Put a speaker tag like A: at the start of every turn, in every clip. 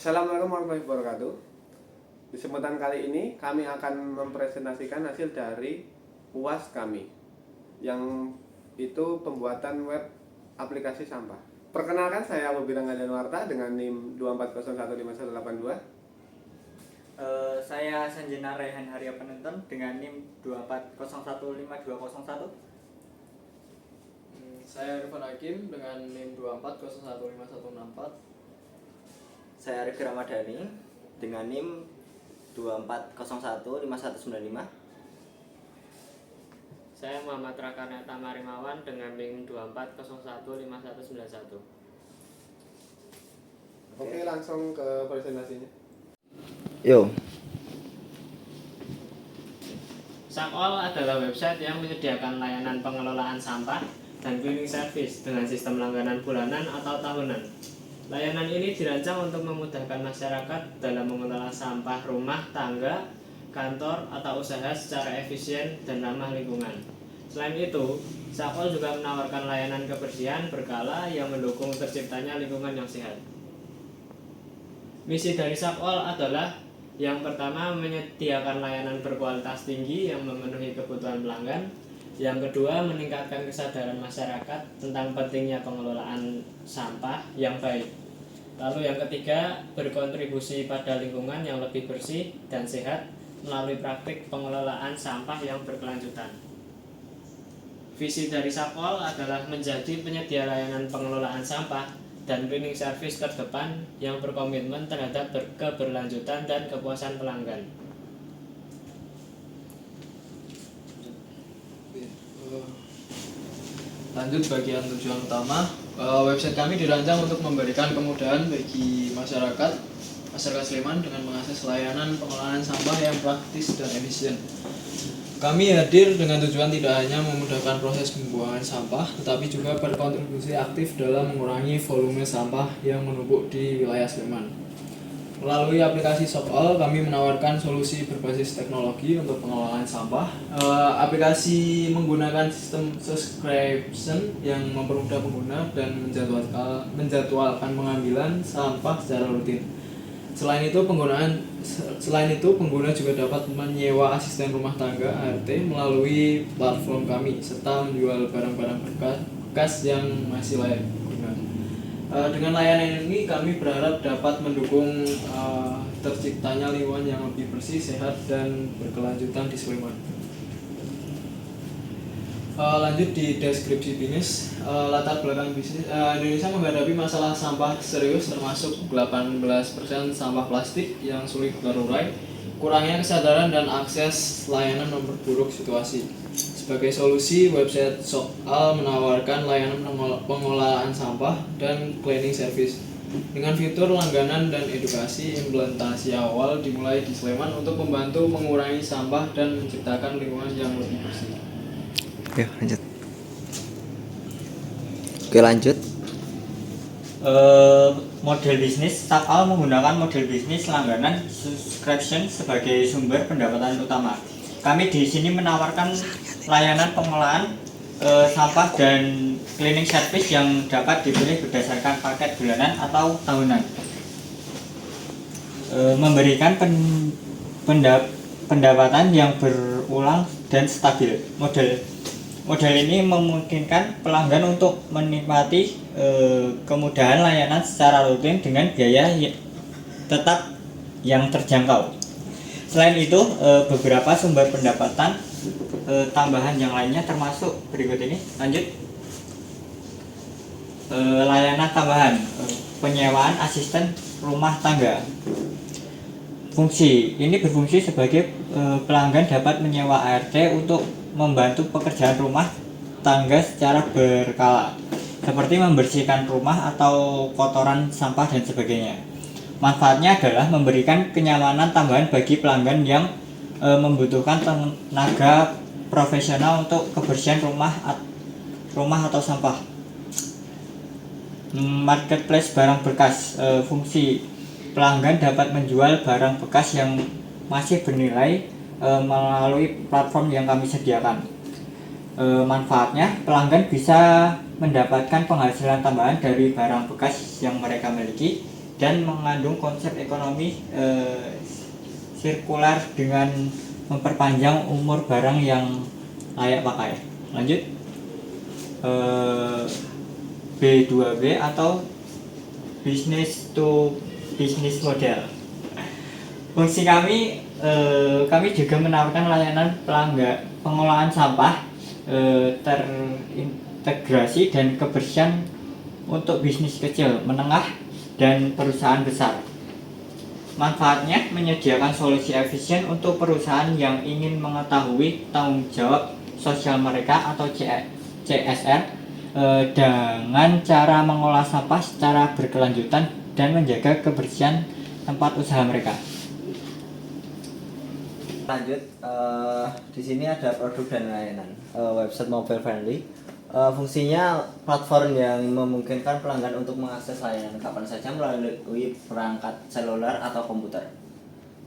A: Assalamualaikum warahmatullahi wabarakatuh. Di kesempatan kali ini kami akan mempresentasikan hasil dari UAS kami, yang itu pembuatan web aplikasi sampah. Perkenalkan, saya Bobi Ranggadanwarta dengan NIM 240151882.
B: Saya Sanjena Rehan Harya Penonton dengan NIM 2401521.
C: Saya Irfan Hakim dengan NIM 2401514.
D: Saya Arif Ramadhani dengan NIM 24015195.
E: Saya Muhammad Rakaneta Marimawan dengan NIM 24015191.
A: Oke, langsung ke presentasinya.
D: Yo.
E: Sapol adalah website yang menyediakan layanan pengelolaan sampah dan cleaning service dengan sistem langganan bulanan atau tahunan. Layanan ini dirancang untuk memudahkan masyarakat dalam mengelola sampah rumah tangga, kantor, atau usaha secara efisien dan ramah lingkungan. Selain itu, Sapol juga menawarkan layanan kebersihan berkala yang mendukung terciptanya lingkungan yang sehat. Misi dari Sapol adalah yang pertama, menyediakan layanan berkualitas tinggi yang memenuhi kebutuhan pelanggan. Yang kedua, meningkatkan kesadaran masyarakat tentang pentingnya pengelolaan sampah yang baik. Lalu yang ketiga, berkontribusi pada lingkungan yang lebih bersih dan sehat melalui praktik pengelolaan sampah yang berkelanjutan. Visi dari Sapol adalah menjadi penyedia layanan pengelolaan sampah dan cleaning service terdepan yang berkomitmen terhadap keberlanjutan dan kepuasan pelanggan.
C: Lanjut bagian tujuan utama. Website kami dirancang untuk memberikan kemudahan bagi masyarakat Sleman dengan mengakses layanan pengelolaan sampah yang praktis dan efisien. Kami hadir dengan tujuan tidak hanya memudahkan proses pembuangan sampah, tetapi juga berkontribusi aktif dalam mengurangi volume sampah yang menumpuk di wilayah Sleman. Melalui aplikasi Sapol, kami menawarkan solusi berbasis teknologi untuk pengelolaan sampah. Aplikasi menggunakan sistem subscription yang mempermudah pengguna dan menjadwalkan pengambilan sampah secara rutin. Selain itu, pengguna juga dapat menyewa asisten rumah tangga (ART) melalui platform kami, serta menjual barang-barang bekas yang masih layak guna. Dengan layanan ini kami berharap dapat mendukung terciptanya lingkungan yang lebih bersih, sehat, dan berkelanjutan di Sleman. Lanjut di deskripsi bisnis. Latar belakang bisnis, Indonesia menghadapi masalah sampah serius, termasuk 18% sampah plastik yang sulit terurai. Kurangnya kesadaran dan akses layanan memperburuk situasi. Sebagai solusi, website Sapol menawarkan layanan pengelolaan sampah dan cleaning service dengan fitur langganan dan edukasi. Implementasi awal dimulai di Sleman untuk membantu mengurangi sampah dan menciptakan lingkungan yang lebih bersih.
D: Oke, lanjut. Oke, lanjut.
B: Model bisnis Sapol menggunakan model bisnis langganan subscription sebagai sumber pendapatan utama. Kami di sini menawarkan layanan pengelolaan sampah dan cleaning service yang dapat dipilih berdasarkan paket bulanan atau tahunan. Memberikan pendapatan yang berulang dan stabil. Model ini memungkinkan pelanggan untuk menikmati kemudahan layanan secara rutin dengan biaya tetap yang terjangkau. Selain itu, beberapa sumber pendapatan tambahan yang lainnya termasuk berikut ini. Lanjut. Layanan tambahan, penyewaan asisten rumah tangga. Fungsi ini berfungsi sebagai pelanggan dapat menyewa ART untuk membantu pekerjaan rumah tangga secara berkala, seperti membersihkan rumah atau kotoran sampah dan sebagainya. Manfaatnya adalah memberikan kenyamanan tambahan bagi pelanggan yang membutuhkan tenaga profesional untuk kebersihan rumah atau sampah. Marketplace barang bekas. Fungsi pelanggan dapat menjual barang bekas yang masih bernilai melalui platform yang kami sediakan. Manfaatnya, pelanggan bisa mendapatkan penghasilan tambahan dari barang bekas yang mereka miliki dan mengandung konsep ekonomi sirkular dengan memperpanjang umur barang yang layak pakai. Lanjut, B2B atau business to business model. Fungsi kami juga menawarkan layanan pengolahan sampah terintegrasi dan kebersihan untuk bisnis kecil, menengah, dan perusahaan besar. Manfaatnya menyediakan solusi efisien untuk perusahaan yang ingin mengetahui tanggung jawab sosial mereka atau CSR dengan cara mengolah sampah secara berkelanjutan dan menjaga kebersihan tempat usaha mereka.
D: Lanjut, di sini ada produk dan layanan website mobile friendly. Fungsinya platform yang memungkinkan pelanggan untuk mengakses layanan kapan saja melalui perangkat seluler atau komputer.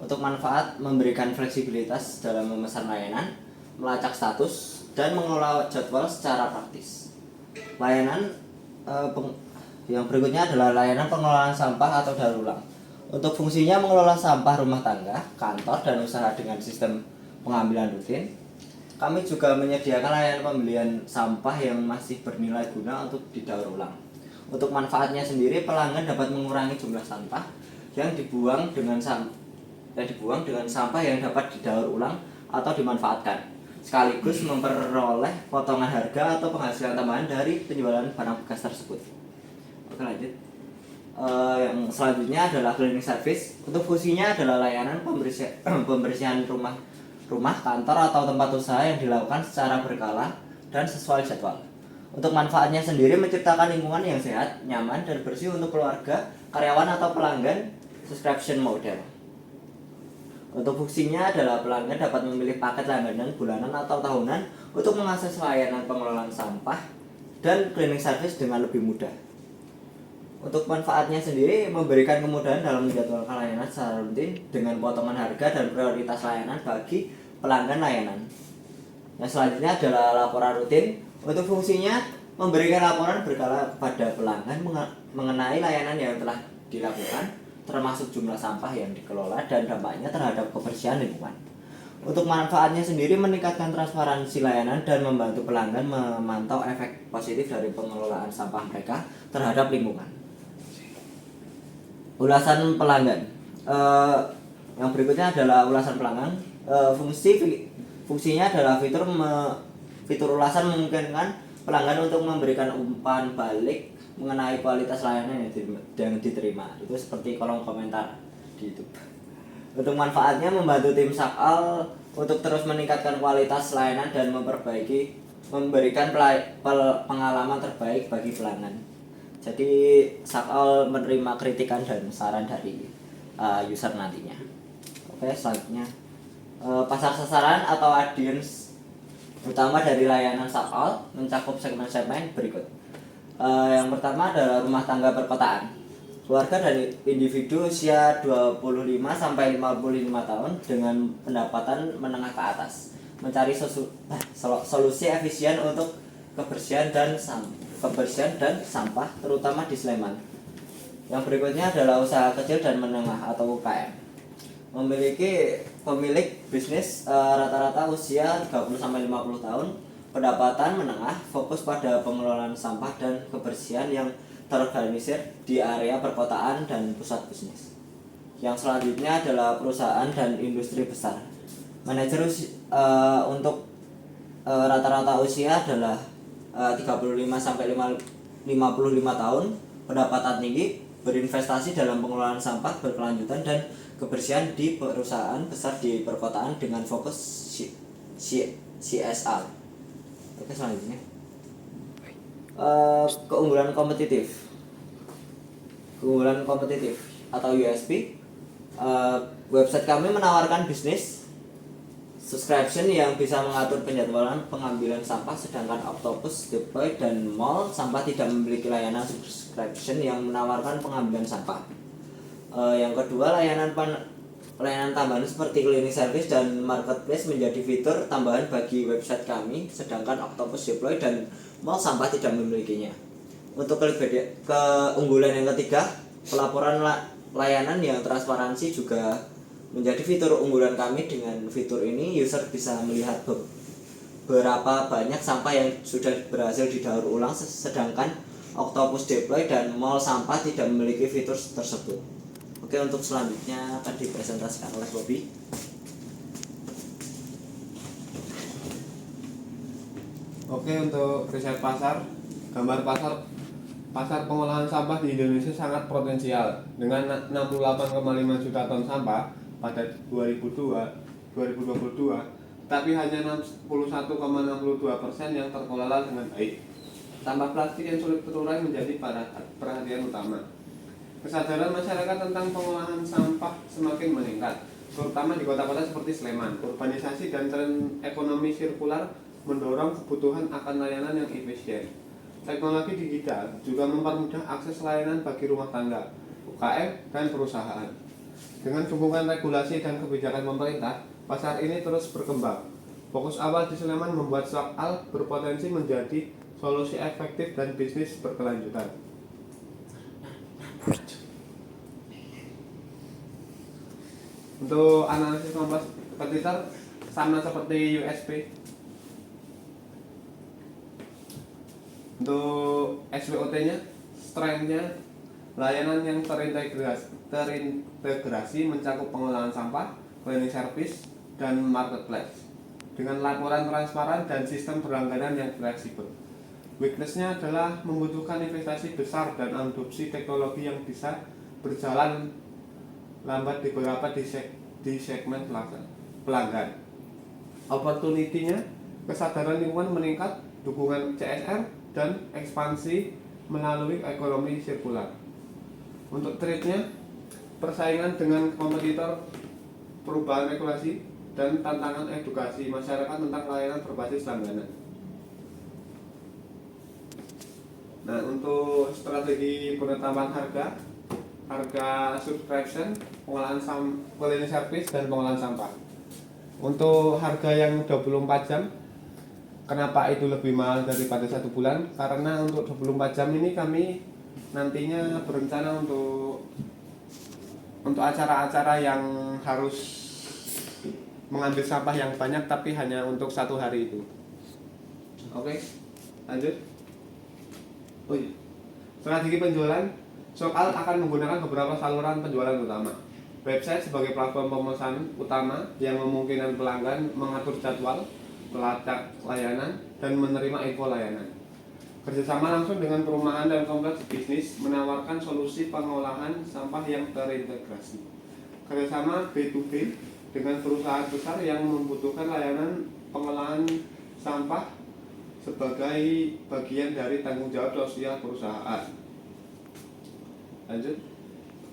D: Untuk manfaat, memberikan fleksibilitas dalam memesan layanan, melacak status, dan mengelola jadwal secara praktis. Layanan yang berikutnya adalah layanan pengelolaan sampah atau daur ulang. Untuk fungsinya mengelola sampah rumah tangga, kantor, dan usaha dengan sistem pengambilan rutin. Kami juga menyediakan layanan pembelian sampah yang masih bernilai guna untuk didaur ulang. Untuk manfaatnya sendiri, pelanggan dapat mengurangi jumlah sampah yang dibuang dengan sampah yang dapat didaur ulang atau dimanfaatkan, sekaligus memperoleh potongan harga atau penghasilan tambahan dari penjualan barang bekas tersebut. Oke, lanjut. Yang selanjutnya adalah cleaning service. Untuk fungsinya adalah layanan pembersihan rumah, kantor, atau tempat usaha yang dilakukan secara berkala dan sesuai jadwal. Untuk manfaatnya sendiri menciptakan lingkungan yang sehat, nyaman, dan bersih untuk keluarga, karyawan, atau pelanggan subscription model. Untuk fungsinya adalah pelanggan dapat memilih paket langganan bulanan atau tahunan untuk mengakses layanan pengelolaan sampah dan cleaning service dengan lebih mudah. Untuk manfaatnya sendiri memberikan kemudahan dalam menjadwalkan layanan secara rutin dengan potongan harga dan prioritas layanan bagi pelanggan layanan. Yang selanjutnya adalah laporan rutin. Untuk fungsinya memberikan laporan berkala kepada pelanggan mengenai layanan yang telah dilakukan, termasuk jumlah sampah yang dikelola dan dampaknya terhadap kebersihan lingkungan. Untuk manfaatnya sendiri meningkatkan transparansi layanan dan membantu pelanggan memantau efek positif dari pengelolaan sampah mereka terhadap lingkungan. Ulasan pelanggan. Yang berikutnya adalah ulasan pelanggan. Fungsinya adalah fitur ulasan memungkinkan pelanggan untuk memberikan umpan balik mengenai kualitas layanan yang diterima. Itu seperti kolom komentar di YouTube. Untuk manfaatnya membantu tim Sakal untuk terus meningkatkan kualitas layanan dan memberikan pengalaman terbaik bagi pelanggan. Jadi Sakal menerima kritikan dan saran dari user nantinya. Oke, selanjutnya pasar sasaran atau audience utama dari layanan Sakal mencakup segmen-segmen berikut. Yang pertama adalah rumah tangga perkotaan. Keluarga dari individu usia 25 sampai 55 tahun dengan pendapatan menengah ke atas mencari solusi efisien untuk kebersihan dan sampah terutama di Sleman. Yang berikutnya adalah usaha kecil dan menengah atau UKM. Pemilik bisnis rata-rata usia 30 sampai 50 tahun, pendapatan menengah, fokus pada pengelolaan sampah dan kebersihan yang terorganisir di area perkotaan dan pusat bisnis. Yang selanjutnya adalah perusahaan dan industri besar. Manajer untuk rata-rata usia adalah 35 sampai 55 tahun, pendapatan tinggi, berinvestasi dalam pengelolaan sampah berkelanjutan dan kebersihan di perusahaan besar di perkotaan dengan fokus CSR. Oke, selanjutnya. Keunggulan kompetitif atau USP. Website kami menawarkan bisnis subscription yang bisa mengatur penjadwalan pengambilan sampah, sedangkan Octopus, Deploy, dan Mall Sampah tidak memiliki layanan subscription yang menawarkan pengambilan sampah. Yang kedua, layanan tambahan seperti cleaning service dan marketplace menjadi fitur tambahan bagi website kami, sedangkan Octopus, Deploy, dan Mall Sampah tidak memilikinya. Untuk keunggulan yang ketiga, Pelaporan layanan yang transparansi juga menjadi fitur unggulan kami. Dengan fitur ini user bisa melihat berapa banyak sampah yang sudah berhasil didaur ulang, sedangkan Octopus Deploy dan Mall Sampah tidak memiliki fitur tersebut. Oke, untuk selanjutnya akan dipresentasikan oleh Bobby.
A: Oke, untuk riset pasar, gambar pasar pengolahan sampah di Indonesia sangat potensial dengan 68,5 juta ton sampah pada 2022, tapi hanya 61,62% yang terkelola dengan baik. Sampah plastik yang sulit terurai menjadi perhatian utama. Kesadaran masyarakat tentang pengolahan sampah semakin meningkat, terutama di kota-kota seperti Sleman. Urbanisasi dan tren ekonomi sirkular mendorong kebutuhan akan layanan yang efisien. Teknologi digital juga mempermudah akses layanan bagi rumah tangga, UKM, dan perusahaan. Dengan dukungan regulasi dan kebijakan pemerintah, pasar ini terus berkembang. Fokus awal di Sleman membuat soal berpotensi menjadi solusi efektif dan bisnis berkelanjutan. Untuk analisis kompetitor sama seperti USP. Untuk SWOT-nya, strength-nya, layanan yang terintegrasi mencakup pengolahan sampah, cleaning service, dan marketplace dengan laporan transparan dan sistem berlangganan yang fleksibel. Weakness-nya adalah membutuhkan investasi besar dan adopsi teknologi yang bisa berjalan lambat di beberapa di segmen pelanggan. Opportunity-nya, kesadaran lingkungan meningkat, dukungan CSR, dan ekspansi melalui ekonomi sirkular. Untuk trade-nya, persaingan dengan kompetitor, perubahan regulasi, dan tantangan edukasi masyarakat tentang layanan berbasis langganan. Nah, untuk strategi penetapan harga subscription, pengolahan cleaning service, dan pengolahan sampah. Untuk harga yang 24 jam, kenapa itu lebih mahal daripada 1 bulan? Karena untuk 24 jam ini kami nantinya berencana untuk acara-acara yang harus mengambil sampah yang banyak tapi hanya untuk 1 hari itu. Oke, lanjut. Oh iya. Strategi penjualan, Soal akan menggunakan beberapa saluran penjualan utama. Website sebagai platform pemesanan utama yang memungkinkan pelanggan mengatur jadwal, melacak layanan, dan menerima info layanan. Kerjasama langsung dengan perumahan dan kompleks bisnis menawarkan solusi pengolahan sampah yang terintegrasi. Kerjasama B2B dengan perusahaan besar yang membutuhkan layanan pengolahan sampah sebagai bagian dari tanggung jawab sosial perusahaan. Lanjut.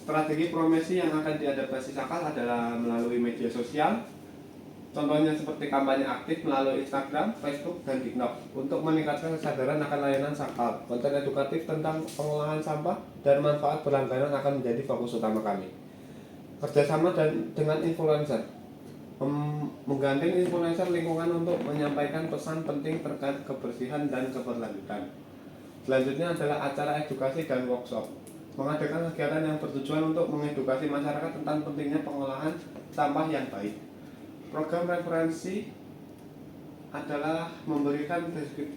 A: Strategi promosi yang akan diadaptasi Sakal adalah melalui media sosial. Contohnya seperti kampanye aktif melalui Instagram, Facebook, dan TikTok untuk meningkatkan kesadaran akan layanan Sakal. Konten edukatif tentang pengolahan sampah dan manfaat berlangganan akan menjadi fokus utama kami. Kerjasama dengan influencer, menggandeng influencer lingkungan untuk menyampaikan pesan penting terkait kebersihan dan keberlanjutan. Selanjutnya adalah acara edukasi dan workshop, mengadakan kegiatan yang bertujuan untuk mengedukasi masyarakat tentang pentingnya pengolahan sampah yang baik. Program referensi adalah memberikan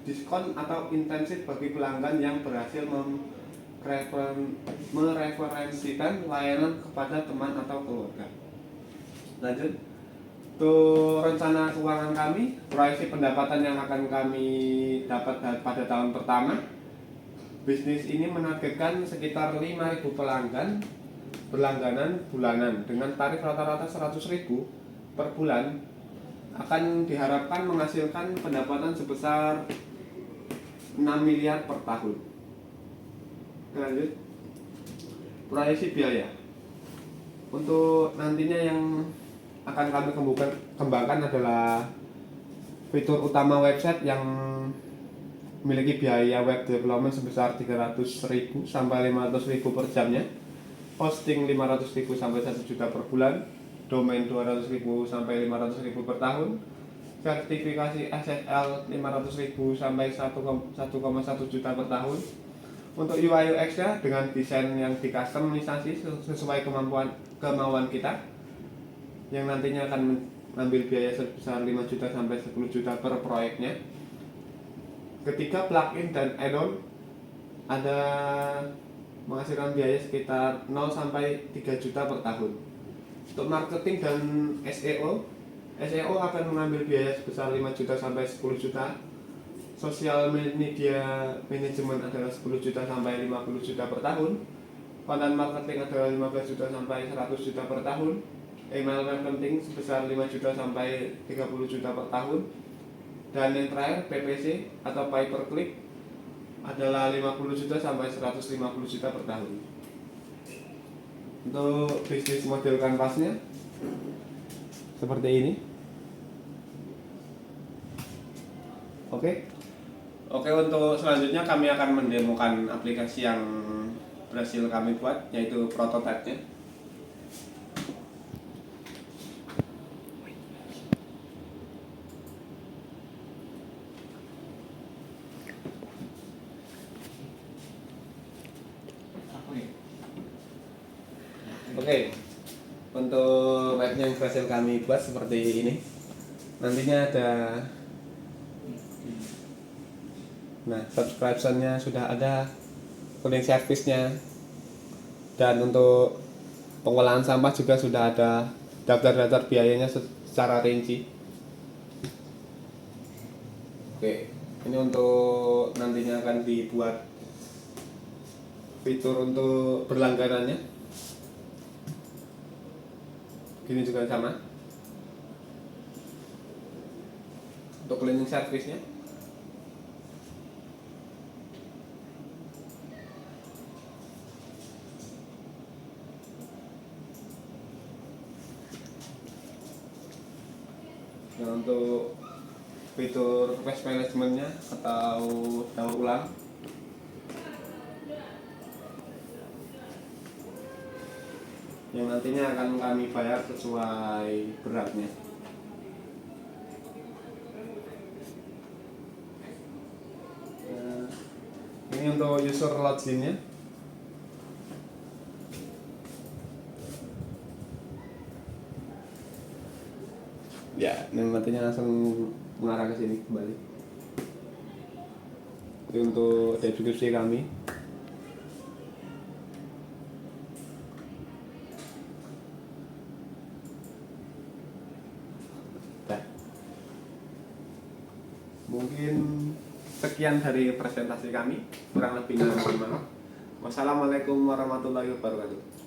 A: diskon atau intensif bagi pelanggan yang berhasil mereferensikan layanan kepada teman atau keluarga. Lanjut. Untuk rencana keuangan kami, proyeksi pendapatan yang akan kami dapat pada tahun pertama, bisnis ini menargetkan sekitar 5.000 pelanggan berlangganan bulanan dengan tarif rata-rata 100.000 per bulan, akan diharapkan menghasilkan pendapatan sebesar 6 miliar per tahun. Lanjut. Proyeksi biaya. Untuk nantinya yang akan kami kembangkan adalah fitur utama website yang memiliki biaya web development sebesar 300.000 sampai 500.000 per jamnya, hosting 500.000 sampai 1 juta per bulan, domain 200.000 sampai 500.000 per tahun, sertifikasi SSL 500.000 sampai 1,1 juta per tahun, Untuk UI UX-nya dengan desain yang dikustomisasi sesuai kemauan kita, yang nantinya akan mengambil biaya sebesar 5 juta sampai 10 juta per proyeknya. Ketiga, plugin dan add-on ada menghasilkan biaya sekitar 0 sampai 3 juta per tahun. Untuk marketing dan SEO akan mengambil biaya sebesar 5 juta sampai 10 juta. Sosial media manajemen adalah 10 juta sampai 50 juta per tahun. Konten marketing adalah 15 juta sampai 100 juta per tahun. Email marketing sebesar 5 juta sampai 30 juta per tahun. Dan yang terakhir PPC atau pay per click adalah 50 juta sampai 150 juta per tahun. Untuk bisnis model kanvasnya seperti ini. Oke, untuk selanjutnya kami akan mendemokan aplikasi yang berhasil kami buat, yaitu prototipe-nya. Oke, untuk webnya yang berhasil kami buat seperti ini. Nantinya ada, nah, subscription-nya sudah ada, cleaning service-nya, dan untuk pengolahan sampah juga sudah ada daftar-daftar biayanya secara rinci. Oke, ini untuk nantinya akan dibuat fitur untuk berlangganannya. Gini juga sama. Untuk cleaning service-nya. Nah, untuk fitur waste management-nya atau daur ulang, yang nantinya akan kami bayar sesuai beratnya. Nah, ini untuk user login-nya. Ya, ini nantinya langsung mengarah ke sini kembali. Itu untuk deskripsi kami. Mungkin sekian dari presentasi kami, kurang lebihnya mohon maaf. Wassalamualaikum warahmatullahi wabarakatuh.